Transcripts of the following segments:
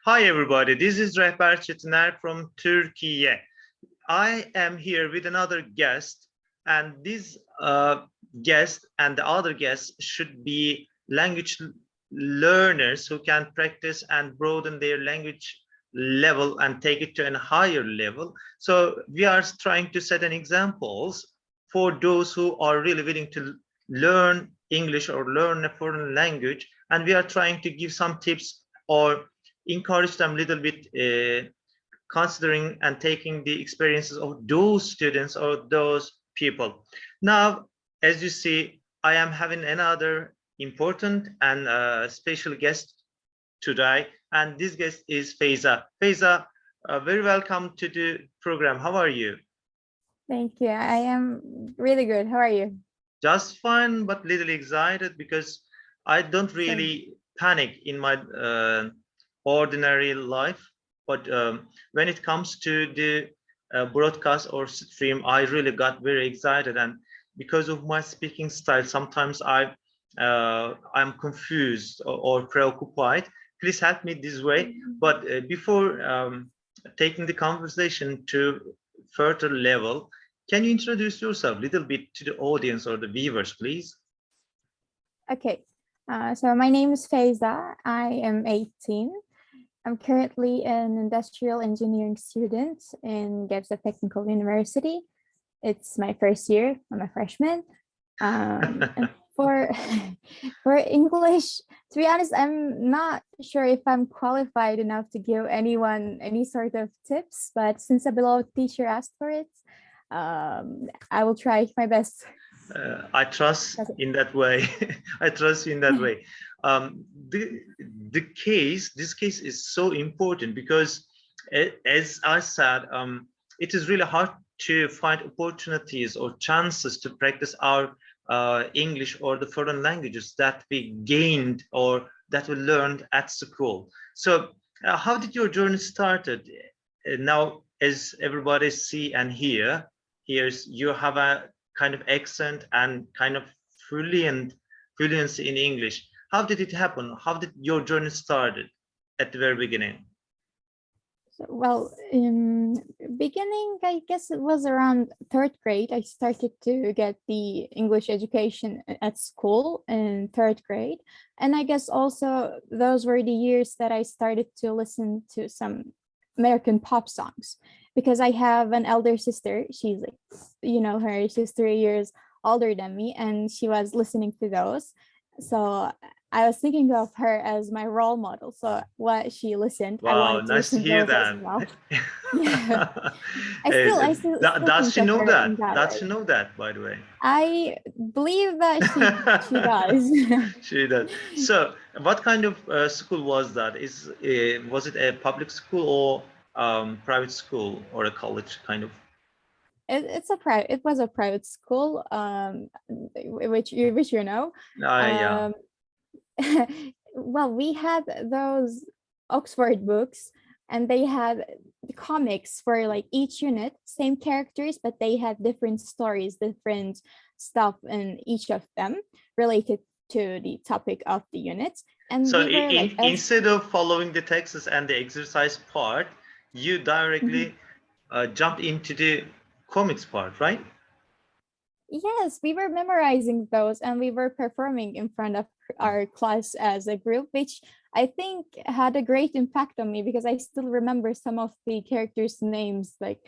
Hi everybody, this is Rehber Çetiner from Turkey. I am here with another guest, and this guest and the other guests should be language learners who can practice and broaden their language level and take it to a higher level. So we are trying to set an examples for those who are really willing to learn English or learn a foreign language, and we are trying to give some tips or encourage them a little bit, considering and taking the experiences of those students or those people. Now, as you see, I am having another important and special guest today, and this guest is Feyza. Feyza, very welcome to the program. How are you? Thank you. I am really good. How are you? Just fine, but little excited because I don't really panic in my ordinary life. But when it comes to the broadcast or stream, I really got very excited, and because of my speaking style, sometimes I'm confused or preoccupied. Please help me this way. But before taking the conversation to further level, can you introduce yourself a little bit to the audience or the viewers, please? Okay. So my name is Feyza. I am 18. I'm currently an industrial engineering student in Gebze Technical University. It's my first year. I'm a freshman. And for for English, to be honest, I'm not sure if I'm qualified enough to give anyone any sort of tips. But since a beloved teacher asked for it, I will try my best. I trust in that way. I trust in that way. Um, the this case is so important because, as I said, it is really hard to find opportunities or chances to practice our English or the foreign languages that we gained or that we learned at school. So, how did your journey started? Now, as everybody see and hears you have a kind of accent and kind of fluency in English. How did it happen? How did your journey started at the very beginning? Well, in beginning, I guess it was around third grade. I started to get the English education at school in third grade. And I guess also those were the years that I started to listen to some American pop songs because I have an elder sister. She's like, her, she's 3 years older than me, and she was listening to those. So I was thinking of her as my role model. So what she listened, I Wow, wanted to nice to listen to hear those as that. well. Yeah. I still Does think she of know her in that? that Does way. she know that, by the way? I believe that she does. She does. So, what kind of school was that? Was it a public school or private school or a college kind of? It was a private school, which you know. Yeah. Um, well, we had those Oxford books, and they had comics for like each unit, same characters, but they had different stories, different stuff in each of them related to the topic of the unit. And So we were like, instead of following the texts and the exercise part, you directly jumped into the comics part, right? yes, we were memorizing those and we were performing in front of our class as a group, which I think had a great impact on me because I still remember some of the characters' names. Like,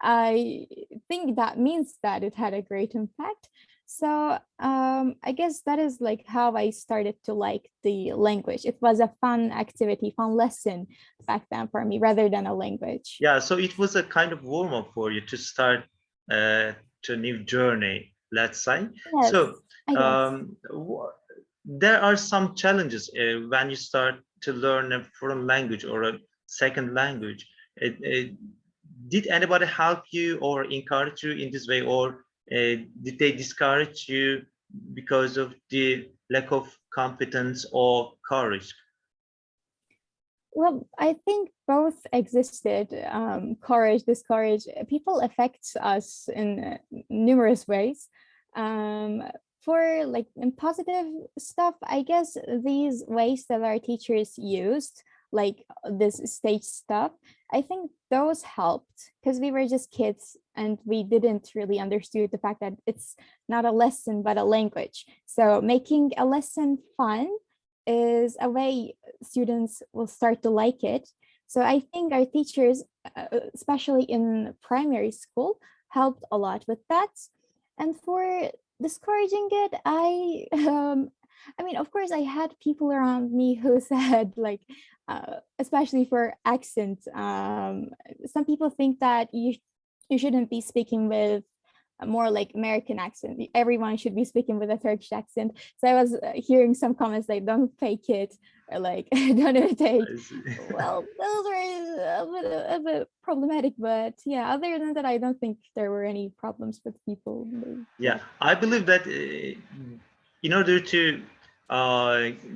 I think that means that it had a great impact. So I guess that is like how I started to like the language. It was a fun activity, fun lesson back then for me rather than a language. Yeah, so it was a kind of warm up for you to start to a new journey, let's say. Yes, So I guess. there are some challenges when you start to learn a foreign language or a second language. Did anybody help you or encourage you in this way, or did they discourage you because of the lack of competence or courage? Well, I think both existed. Courage, discourage. People affect us in numerous ways. Um, for like in positive stuff, I guess these ways that our teachers used like this stage stuff, I think those helped because we were just kids and we didn't really understood the fact that it's not a lesson but a language. So making a lesson fun is a way students will start to like it. So I think our teachers, especially in primary school, helped a lot with that. And for discouraging it, I mean, of course, I had people around me who said, like, especially for accent, some people think that you shouldn't be speaking with a more like American accent. Everyone should be speaking with a Turkish accent. So I was hearing some comments like, "Don't fake it," or like, "Don't imitate." I see. Well, those were a bit problematic, but yeah, other than that, I don't think there were any problems with people. Yeah, I believe that in order to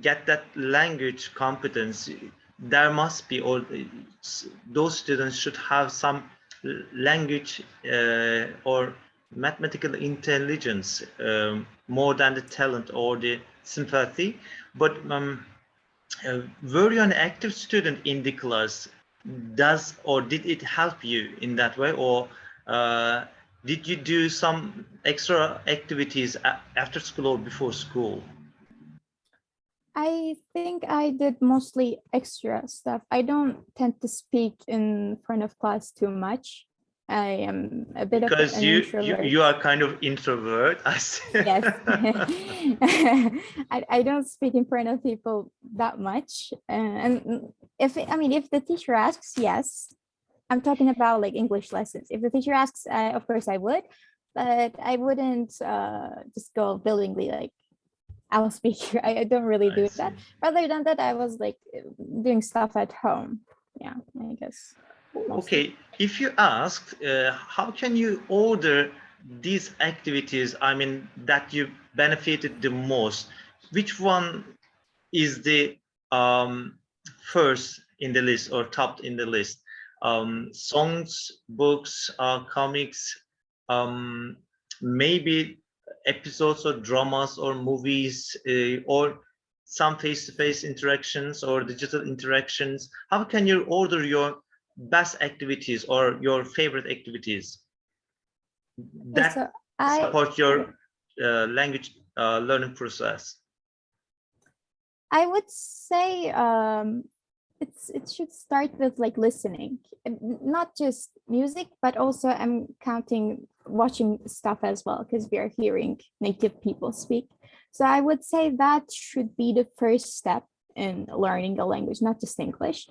get that language competence, there must be, or those students should have some language or mathematical intelligence, more than the talent or the sympathy. But were you an active student in the class? Does or did it help you in that way, or uh, did you do some extra activities after school or before school? I think I did mostly extra stuff. I don't tend to speak in front of class too much. I am a bit of Because an you introvert. are kind of introvert. I see. Yes. I don't speak in front of people that much. And I mean, if the teacher asks, yes, I'm talking about like English lessons. If the teacher asks, of course I would, but I wouldn't just go willingly like I'll speak. I don't really I do see. that. Rather than that, I was like doing stuff at home. Yeah, I guess mostly. Okay, if you asked, how can you order these activities, I mean, that you benefited the most, which one is the first in the list or top in the list? Songs, books, comics, um, maybe episodes or dramas or movies, or some face-to-face interactions or digital interactions. How can you order your best activities or your favorite activities Okay, that so I support your language learning process? I would say it should start with like listening, not just music, but also I'm counting watching stuff as well because we are hearing native people speak. So I would say that should be the first step in learning a language, not just English.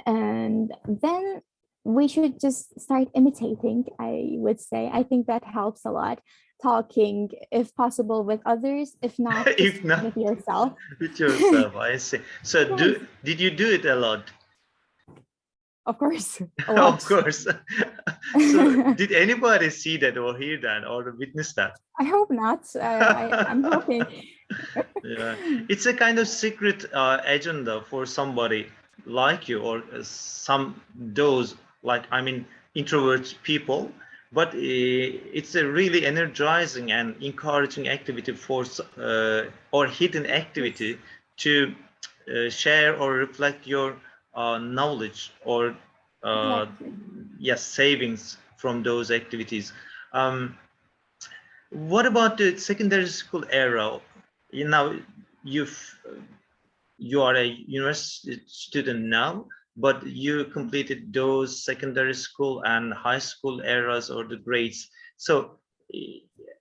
And then we should just start imitating, I would say. I think that helps a lot. Talking, if possible, with others, if not, just If not with yourself. with yourself, I see. So Yes, did you do it a lot? of course, a Of lot. course. So did anybody see that or hear that or witness that? I hope not. I'm hoping. Yeah, it's a kind of secret agenda for somebody like you or some those like I mean introvert people, but it's a really energizing and encouraging activity for or hidden Yes, activity to share or reflect your knowledge or uh, exactly. yes savings from those activities. Um, what about the secondary school era? You know, you've you are a university student now, but you completed those secondary school and high school eras or the grades. So,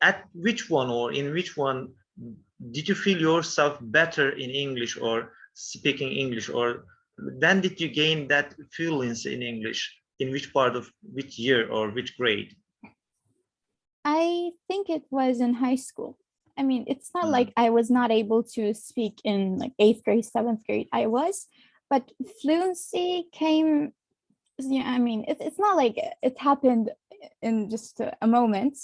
at which one or in which one did you feel yourself better in English or speaking English, or when did you gain that fluency in English? In which part of which year or which grade? I think it was in high school. I mean, it's not Hmm. like I was not able to speak in like eighth grade, seventh grade. I was, but fluency came. Yeah, I mean, it's not like it happened in just a moment,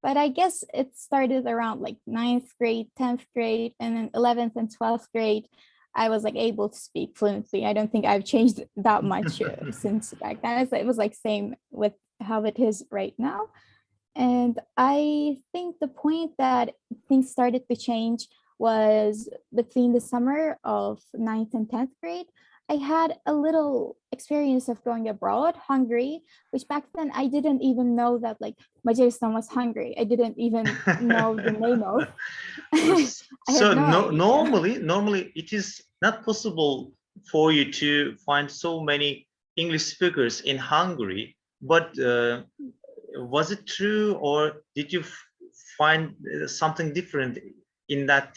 but I guess it started around like ninth grade, 10th grade, and then 11th and 12th grade. I was like able to speak fluently. I don't think I've changed that much since back then. It was like same with how it is right now. And I think the point that things started to change was between the summer of ninth and 10th grade. I had a little experience of going abroad, Hungary, which back then I didn't even know that like Majaristan was Hungary. I didn't even know the name of. I had So no no, idea. normally it is not possible for you to find so many English speakers in Hungary. But was it true, or did you find something different in that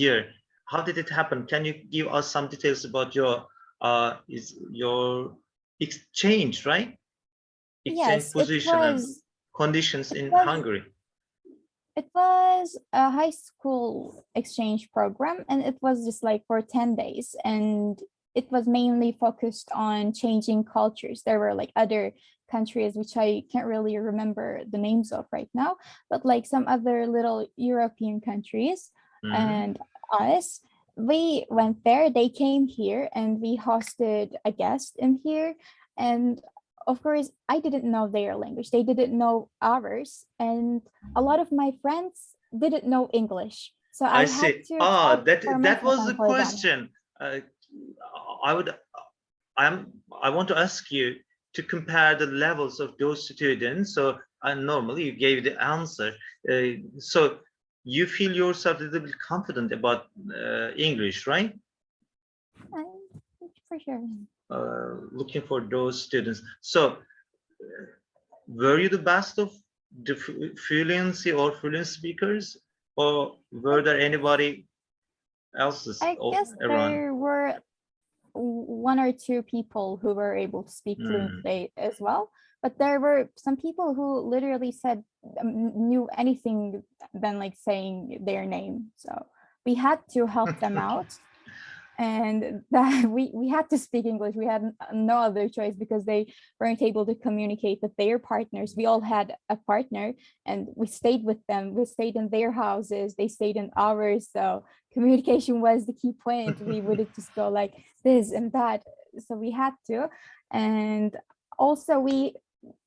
year? How did it happen? Can you give us some details about your exchange, right? Exchange Yes, position and conditions it in was Hungary. it was a high school exchange program, and it was just like for 10 days, and it was mainly focused on changing cultures. There were like other countries which I can't really remember the names of right now, but like some other little European countries. Mhm. And us, we went there, they came here, and we hosted a guest in here. And of course, I didn't know their language, they didn't know ours, and a lot of my friends didn't know English. So I I had see. to Ah, talk for that most of the was the time for them. question. Uh, I would, I want to ask you to compare the levels of those students. So, normally you gave the answer. So you feel yourself a little bit confident about English, right? I, for sure. Looking for those students. So, were you the best of the fluency or fluent speakers, or I, were there anybody else's I guess around? there were one or two people who were able to speak Hmm. fluently as well. But there were some people who literally said knew anything than like saying their name. So we had to help them out, and that we had to speak English. We had no other choice because they weren't able to communicate with their partners. We all had a partner, and we stayed with them. We stayed in their houses, they stayed in ours. So communication was the key point. We wouldn't just go like this and that. So we had to. And also we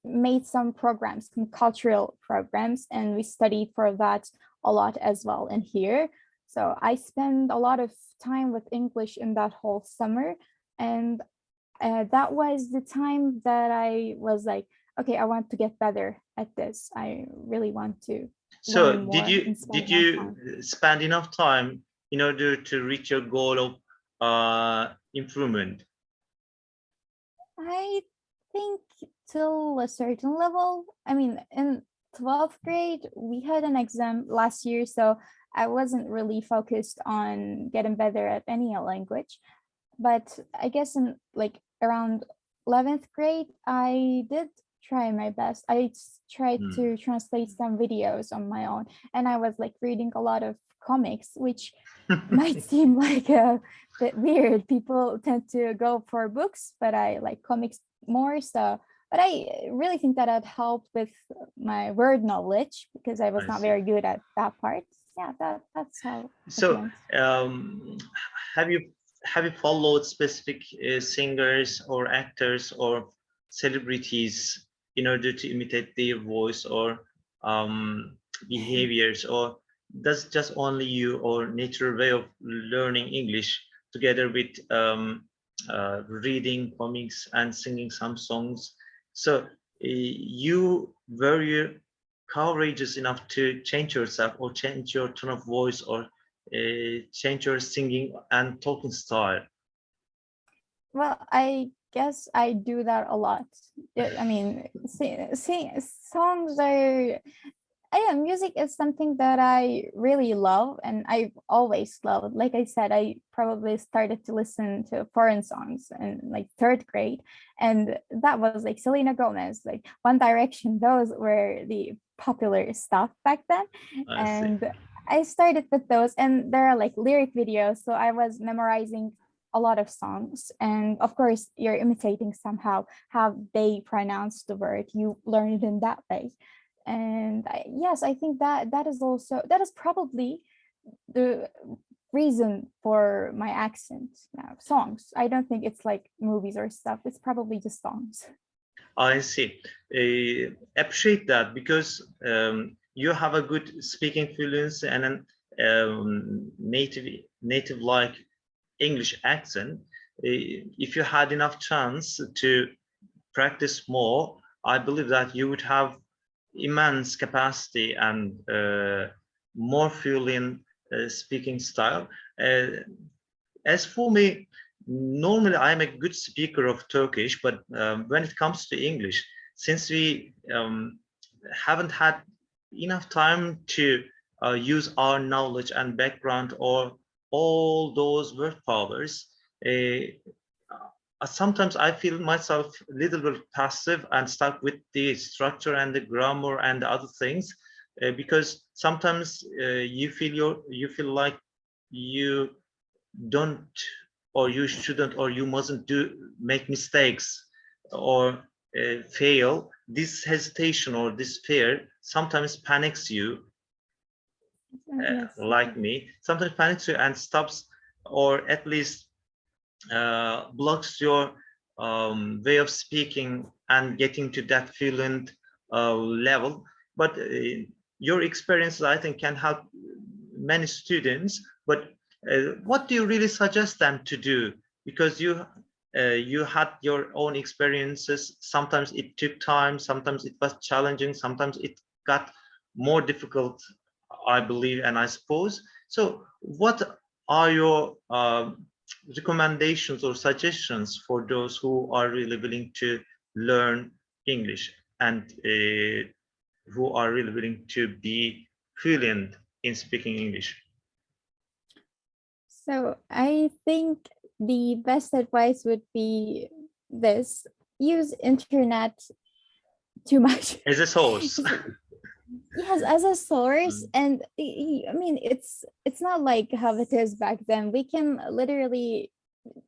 made some programs, some cultural programs, and we studied for that a lot as well in here. So I spent a lot of time with English in that whole summer. And that was the time that I was like, okay, I want to get better at this. I really want to So learn more and spend did more you time. spend enough time in order to reach your goal of improvement? I think till a certain level. I mean, in 12th grade, we had an exam last year, so I wasn't really focused on getting better at any language. But I guess in like around 11th grade, I did try my best. Tried Hmm. to translate some videos on my own, and I was like reading a lot of comics, which might seem like a bit weird. People tend to go for books, but I like comics more. So, but I really think that had helped with my word knowledge because I was I not see. very good at that part. Yeah, that's how it So, went. have you followed specific singers or actors or celebrities in order to imitate their voice or behaviors, or does just only you or natural way of learning English together with reading comics and singing some songs? So, you courageous enough to change yourself or change your tone of voice or change your singing and talking style. Well, I guess I do that a lot. I mean, songs are, yeah, music is something that I really love and I've always loved. Like I said, I probably started to listen to foreign songs in like third grade, and that was like Selena Gomez, like One Direction. Those were the popular stuff back then, I see. and I started with those, and there are like lyric videos, so I was memorizing a lot of songs, and of course you're imitating somehow how they pronounce the word. You learn it in that way. And yes, I think that that is probably the reason for my accent now. Songs, I don't think it's like movies or stuff, it's probably just songs. I see. Appreciate that because you have a good speaking fluency and an native like English accent. if you had enough chance to practice more, I believe that you would have immense capacity and more fluent speaking style. As for me, normally I'm a good speaker of Turkish, but when it comes to English, since we haven't had enough time to use our knowledge and background or all those word powers, sometimes I feel myself a little bit passive and stuck with the structure and the grammar and the other things, because sometimes you feel like you don't, or you shouldn't, or you mustn't make mistakes or fail. This hesitation or this fear sometimes panics you, Yes. like me, sometimes panics you and stops, or at least blocks your way of speaking and getting to that fluent level. But your experiences, I think, can help many students. But what do you really suggest them to do? Because you had your own experiences. Sometimes it took time, sometimes it was challenging, sometimes it got more difficult, I believe, and I suppose. So what are your recommendations or suggestions for those who are really willing to learn English and who are really willing to be fluent in speaking English? So I think the best advice would be this: use internet too much. As a source. Yes, as a source. Mm. And I mean, it's not like how it is back then. We can literally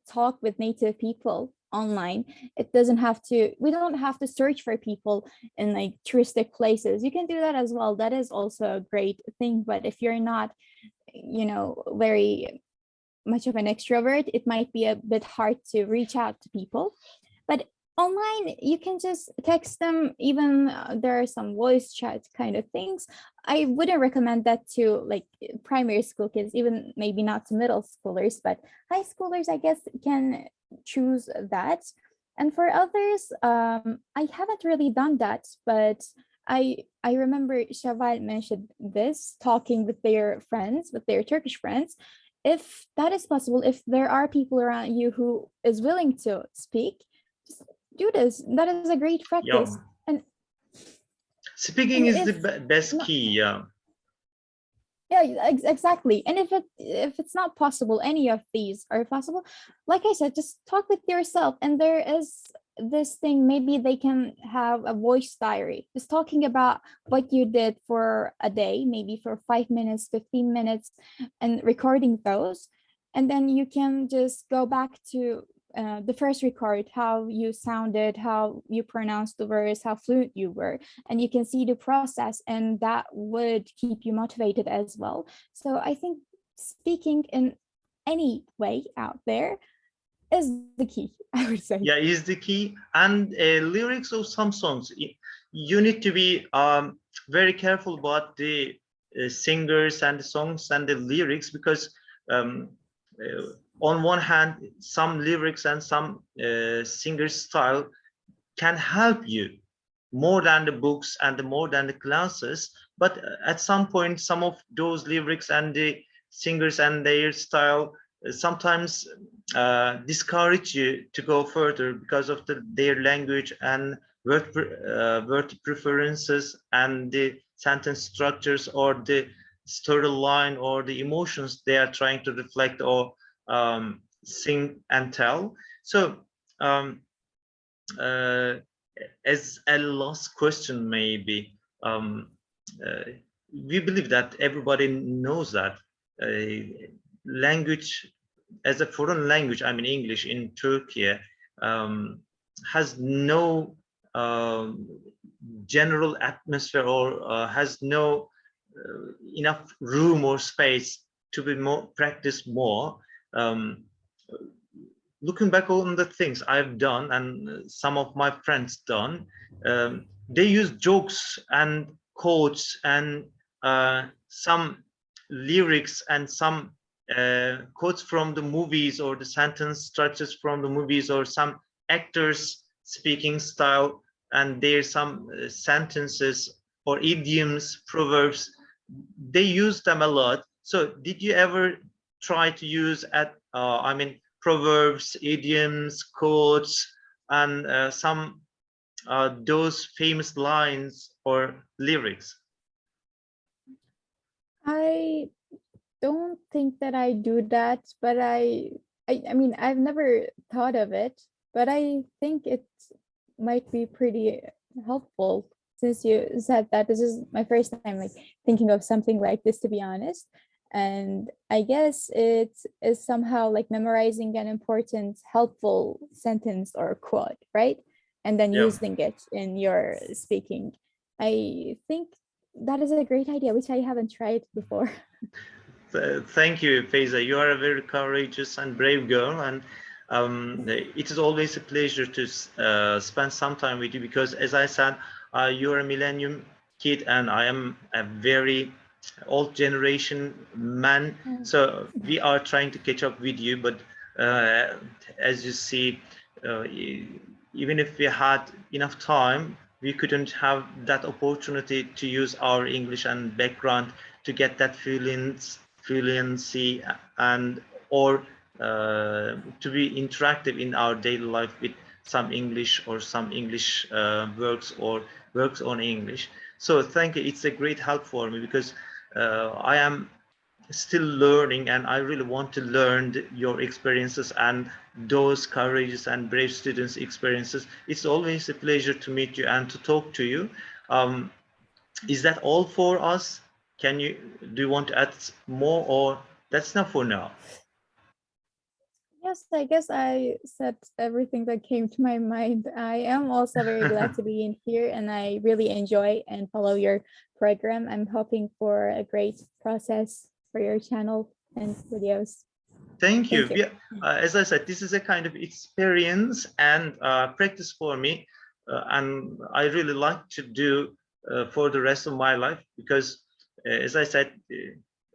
talk with native people online. It doesn't have to, we don't have to search for people in like touristic places. You can do that as well. That is also a great thing. But if you're not, very much of an extrovert, it might be a bit hard to reach out to people. But online, you can just text them. Even there are some voice chat kind of things. I wouldn't recommend that to like primary school kids, even maybe not to middle schoolers, but high schoolers, I guess, can choose that. And for others, I haven't really done that, but I remember Shaval mentioned this, talking with their friends, with their Turkish friends. If that is possible, if there are people around you who is willing to speak, just do this. That is a great Yeah, practice. speaking And is the if best not, key. Yeah. yeah, exactly. And if it's not possible, any of these are possible, like I said, just talk with yourself. And there is this thing, maybe they can have a voice diary, just talking about what you did for a day, maybe for 5 minutes, 15 minutes, and recording those. And then you can just go back to the first record, how you sounded, how you pronounced the words, how fluent you were, and you can see the process, and that would keep you motivated as well. So I think speaking in any way out there is the key, I would say. Yeah, is the key. And lyrics of some songs, you need to be very careful about the singers and the songs and the lyrics, because um, on one hand, some lyrics and some singer style can help you more than the books and more than the classes. But at some point, some of those lyrics and the singers and their style sometimes discourage you to go further because of their language and word preferences and the sentence structures or the storyline or the emotions they are trying to reflect or sing and tell. So um, uh, as a last question, maybe, uh, we believe that everybody knows that language as a foreign language, I mean English in Turkey, has no general atmosphere or has no enough room or space to be more practiced more. Um, Looking back on the things I've done and some of my friends done, they use jokes and quotes and some lyrics and some quotes from the movies or the sentence structures from the movies or some actors speaking style, and there's some sentences or idioms, proverbs. They use them a lot. So did you ever try to use I mean, proverbs, idioms, quotes, and some those famous lines or lyrics? I don't think that I do that, but I mean, I've never thought of it, but I think it might be pretty helpful since you said that. This is my first time like thinking of something like this, to be honest. And I guess it is somehow like memorizing an important, helpful sentence or quote, right? And then Yeah. using it in your speaking. I think that is a great idea, which I haven't tried before. Thank you, Faiza. You are a very courageous and brave girl, and it is always a pleasure to spend some time with you because, as I said, you're a millennium kid, and I am a very old generation man. So we are trying to catch up with you, but uh, as you see, even if we had enough time, we couldn't have that opportunity to use our English and background to get that fluency and or to be interactive in our daily life with some English or some English works or works on English. So thank you. It's a great help for me because I am still learning and I really want to learn your experiences and those courageous and brave students' experiences. It's always a pleasure to meet you and to talk to you. Um, is that all for us? Do you want to add more or that's enough for now? Yes, I guess I said everything that came to my mind. I am also very glad to be in here and I really enjoy and follow your program. I'm hoping for a great process for your channel and videos. Thank you. Thank you. As I said, this is a kind of experience and practice for me, and I really like to do for the rest of my life because, as I said,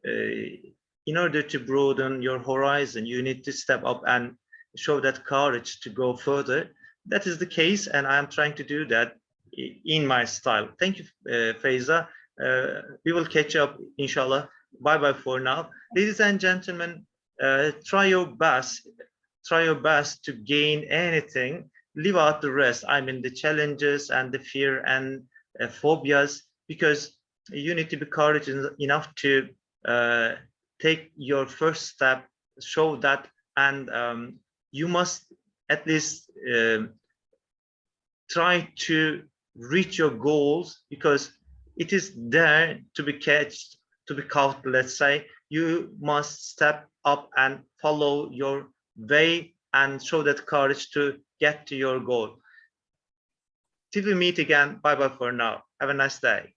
in order to broaden your horizon, you need to step up and show that courage to go further. That is the case, and I am trying to do that in my style. Thank you, Faiza. We will catch up, inshallah. Bye bye for now, ladies and gentlemen. Try your best. Try your best to gain anything. Leave out the rest. I mean the challenges and the fear and phobias, because you need to be courageous enough to uh, take your first step. Show that, and you must at least try to reach your goals because it is there to be catched, to be caught. Let's say you must step up and follow your way and show that courage to get to your goal. Till we meet again, bye bye for now. Have a nice day.